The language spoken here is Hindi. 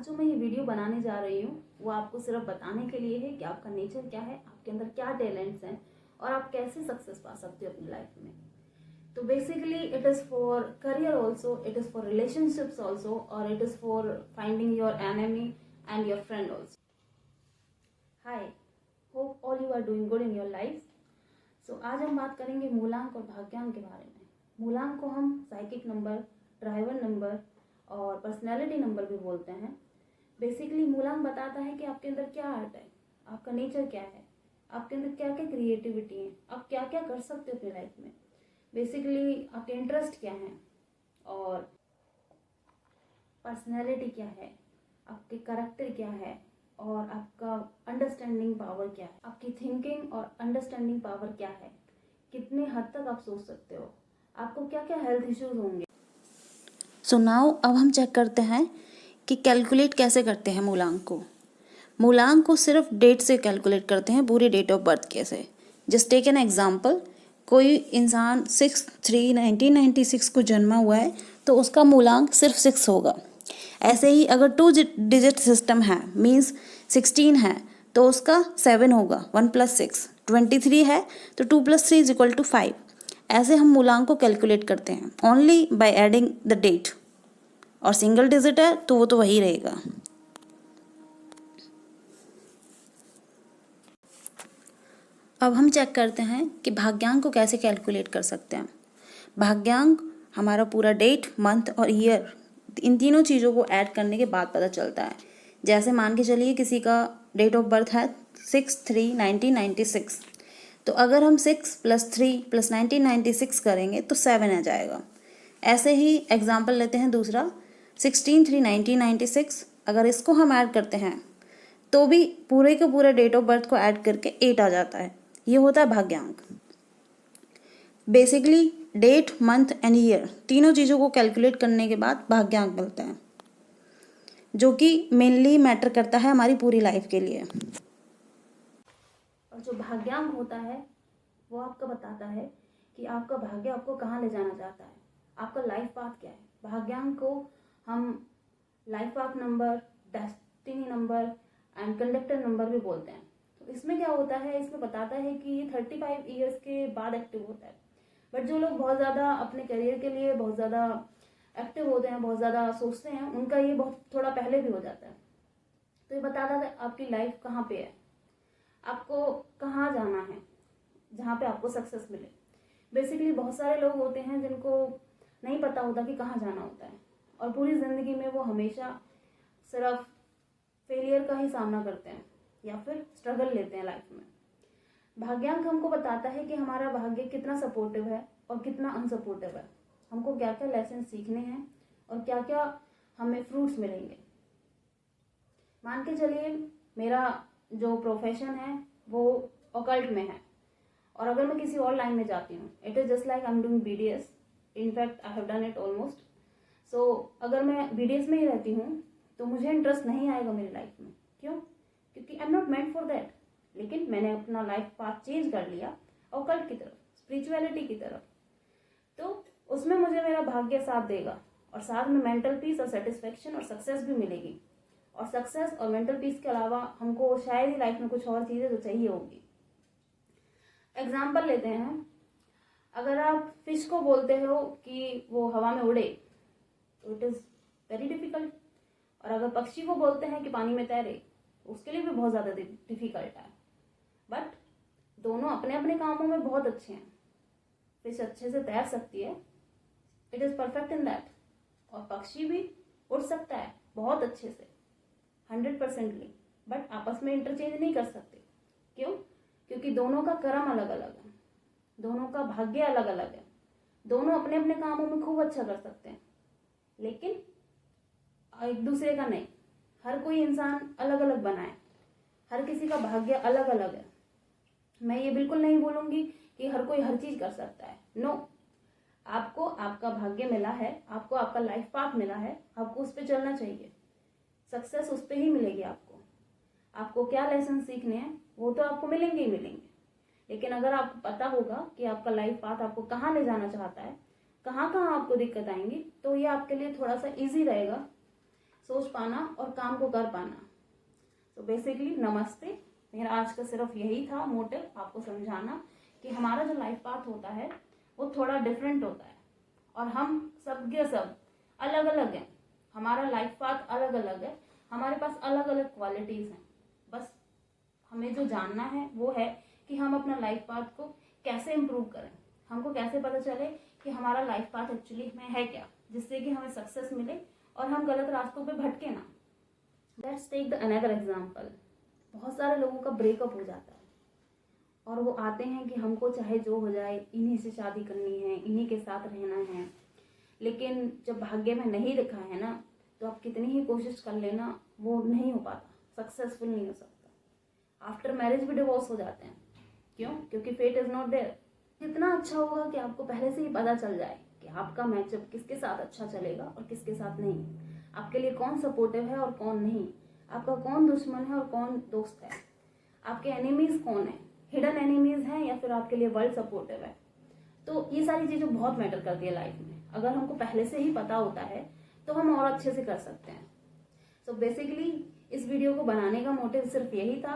आज जो मैं ये वीडियो बनाने जा रही हूँ वो आपको सिर्फ बताने के लिए है कि आपका नेचर क्या है, आपके अंदर क्या टैलेंट्स हैं और आप कैसे सक्सेस पा सकते हो अपनी लाइफ में। तो basically it is for career also, it is for relationships also, और it is for finding your enemy and your friend also. Hi, hope all you are doing good in your life. So आज हम बात करेंगे मूलांक और भाग्यांक के बारे में। मूलांक को हम साइकिक नंबर, ड्राइवर नंबर और पर्सनैलिटी नंबर भी बोलते हैं। बेसिकली मूलांक बताता है कि आपके अंदर क्या आर्ट है, आपका नेचर क्या है, आपके अंदर क्या क्या क्रिएटिविटी है, आप क्या क्या कर सकते हो अपनी लाइफ में। बेसिकली आपके इंटरेस्ट क्या हैं और पर्सनैलिटी क्या है, आपके करैक्टर क्या है और आपका अंडरस्टैंडिंग पावर क्या है, आपकी थिंकिंग और अंडरस्टैंडिंग पावर क्या है, कितने हद तक आप सोच सकते हो, आपको क्या क्या हेल्थ इश्यूज होंगे। सो नाउ अब हम चेक करते हैं कि कैलकुलेट कैसे करते हैं मूलांक को। मूलांक को सिर्फ डेट से कैलकुलेट करते हैं, पूरी डेट ऑफ बर्थ के से। जस्ट टेक एन एग्जांपल, कोई इंसान 6/3/1996 को जन्मा हुआ है तो उसका मूलांक सिर्फ 6 होगा। ऐसे ही अगर 2 डिजिट सिस्टम है, मीन्स 16 है, तो उसका 7 होगा। 1 + 6 23 है तो 2 + 3 = 5। ऐसे हम मूलांक को कैलकुलेट करते हैं only by adding the date. और सिंगल डिजिट है तो वो तो वही रहेगा। अब हम चेक करते हैं कि भाग्यांक को कैसे कैलकुलेट कर सकते हैं। भाग्यांक हमारा पूरा डेट, मंथ और ईयर, इन तीनों चीज़ों को ऐड करने के बाद पता चलता है। जैसे मान के चलिए किसी का डेट ऑफ बर्थ है 6/3/1996, तो अगर हम 6 + 3 + 1996 करेंगे तो 7 आ जाएगा। ऐसे ही एग्जाम्पल लेते हैं दूसरा 16/3/1996, अगर इसको हम ऐड करते हैं तो भी पूरे के पूरे डेट ऑफ बर्थ को ऐड करके 8 आ जाता है। ये होता है भाग्यांक। Basically date, month and year तीनों चीज़ों को कैलकुलेट करने के बाद भाग्यांक मिलता है, जो कि मेनली मैटर करता है हमारी पूरी लाइफ के लिए। और जो भाग्यांक होता है वो आपका बताता है कि आपका भाग्य आपको कहाँ ले जाना चाहता है, आपका लाइफ पाथ क्या है। भाग्यांक को हम life path number, destiny number and conductor number भी बोलते हैं। तो इसमें क्या होता है, इसमें बताता है कि ये 35 ईयर्स के बाद एक्टिव होता है। बट जो लोग बहुत ज़्यादा अपने करियर के लिए बहुत ज़्यादा एक्टिव होते हैं, बहुत ज़्यादा सोचते हैं, उनका ये बहुत थोड़ा पहले भी हो जाता है। तो ये बताता है आपकी लाइफ कहाँ पे है, आपको कहाँ जाना है जहाँ पे आपको सक्सेस मिले। बेसिकली बहुत सारे लोग होते हैं जिनको नहीं पता होता कि कहाँ जाना होता है, और पूरी ज़िंदगी में वो हमेशा सिर्फ फेलियर का ही सामना करते हैं या फिर स्ट्रगल लेते हैं लाइफ में। भाग्यांक हमको बताता है कि हमारा भाग्य कितना सपोर्टिव है और कितना अनसपोर्टिव है, हमको क्या क्या लेसन सीखने हैं और क्या क्या हमें फ्रूट्स मिलेंगे। मान के चलिए मेरा जो प्रोफेशन है वो ऑकल्ट में है, और अगर मैं किसी और लाइन में जाती हूँ, it is just like I am doing BDS। In fact I have done it almost. So अगर मैं BDS में ही रहती हूँ तो मुझे इंटरेस्ट नहीं आएगा मेरी लाइफ में। क्यों? क्योंकि I am not meant for that. लेकिन मैंने अपना लाइफ पाथ चेंज कर लिया ऑकल्ट की तरफ, स्पिरिचुअलिटी की तरफ, तो उसमें मुझे मेरा भाग्य साथ देगा, और साथ में मेंटल पीस और सेटिस्फेक्शन और सक्सेस भी मिलेगी। और सक्सेस और मेंटल पीस के अलावा हमको शायद ही लाइफ में कुछ और चीज़ें जो चाहिए होगी। एग्जाम्पल लेते हैं, अगर आप फिश को बोलते हो कि वो हवा में उड़े तो इट इज़ वेरी डिफिकल्ट, और अगर पक्षी को बोलते हैं कि पानी में तैरे उसके लिए भी बहुत ज़्यादा डिफिकल्ट है। बट दोनों अपने अपने कामों में बहुत अच्छे हैं। फिश अच्छे से तैर सकती है, it is perfect in that, और पक्षी भी उड़ सकता है बहुत अच्छे से 100%। बट आपस में इंटरचेंज नहीं कर सकते। क्यों? क्योंकि दोनों का कर्म अलग अलग है, दोनों का भाग्य अलग अलग है। दोनों अपने अपने कामों में खूब अच्छा कर सकते हैं, लेकिन एक दूसरे का नहीं। हर कोई इंसान अलग अलग बना है, हर किसी का भाग्य अलग अलग है। मैं ये बिल्कुल नहीं बोलूँगी कि हर कोई हर चीज़ कर सकता है। नो, आपको आपका भाग्य मिला है, आपको आपका लाइफ पाथ मिला है, आपको उस पर चलना चाहिए। सक्सेस उस पर ही मिलेगी आपको। आपको क्या लेसन सीखने हैं वो तो आपको मिलेंगे ही मिलेंगे, लेकिन अगर आपको पता होगा कि आपका लाइफ पाथ आपको कहाँ ले जाना चाहता है, कहाँ कहाँ आपको दिक्कत आएंगी, तो ये आपके लिए थोड़ा सा इजी रहेगा। सोच पाना और काम को कर पाना। तो बेसिकली नमस्ते, मेरा आज का सिर्फ यही था मोटिव, आपको समझाना कि हमारा जो लाइफ पाथ होता है वो थोड़ा डिफरेंट होता है और हम सब के सब अलग अलग हैं। हमारा लाइफ पाथ अलग अलग है, हमारे पास अलग अलग क्वालिटीज़ हैं। बस हमें जो जानना है वो है कि हम अपना लाइफ पाथ को कैसे इम्प्रूव करें, हमको कैसे पता चले कि हमारा लाइफ पाथ एक्चुअली में है क्या, जिससे कि हमें सक्सेस मिले और हम गलत रास्तों पे भटके ना। Let's take the another example. बहुत सारे लोगों का ब्रेकअप हो जाता है और वो आते हैं कि हमको चाहे जो हो जाए इन्हीं से शादी करनी है, इन्हीं के साथ रहना है। लेकिन जब भाग्य में नहीं लिखा है ना, तो आप कितनी ही कोशिश कर लेना वो नहीं हो पाता, सक्सेसफुल नहीं हो सकता। आफ्टर मैरिज भी डिवोर्स हो जाते हैं। क्यों? क्योंकि फेट इज नॉट देयर। जितना अच्छा होगा कि आपको पहले से ही पता चल जाए कि आपका मैचअप किसके साथ अच्छा चलेगा और किसके साथ नहीं, आपके लिए कौन सपोर्टिव है और कौन नहीं, आपका कौन दुश्मन है और कौन दोस्त है, आपके एनिमीज कौन है, हिडन एनिमीज हैं या फिर आपके लिए वर्ल्ड सपोर्टिव है। तो ये सारी चीज़ें बहुत मैटर करती है लाइफ में। अगर हमको पहले से ही पता होता है तो हम और अच्छे से कर सकते हैं। सो बेसिकली इस वीडियो को बनाने का मोटिव सिर्फ यही था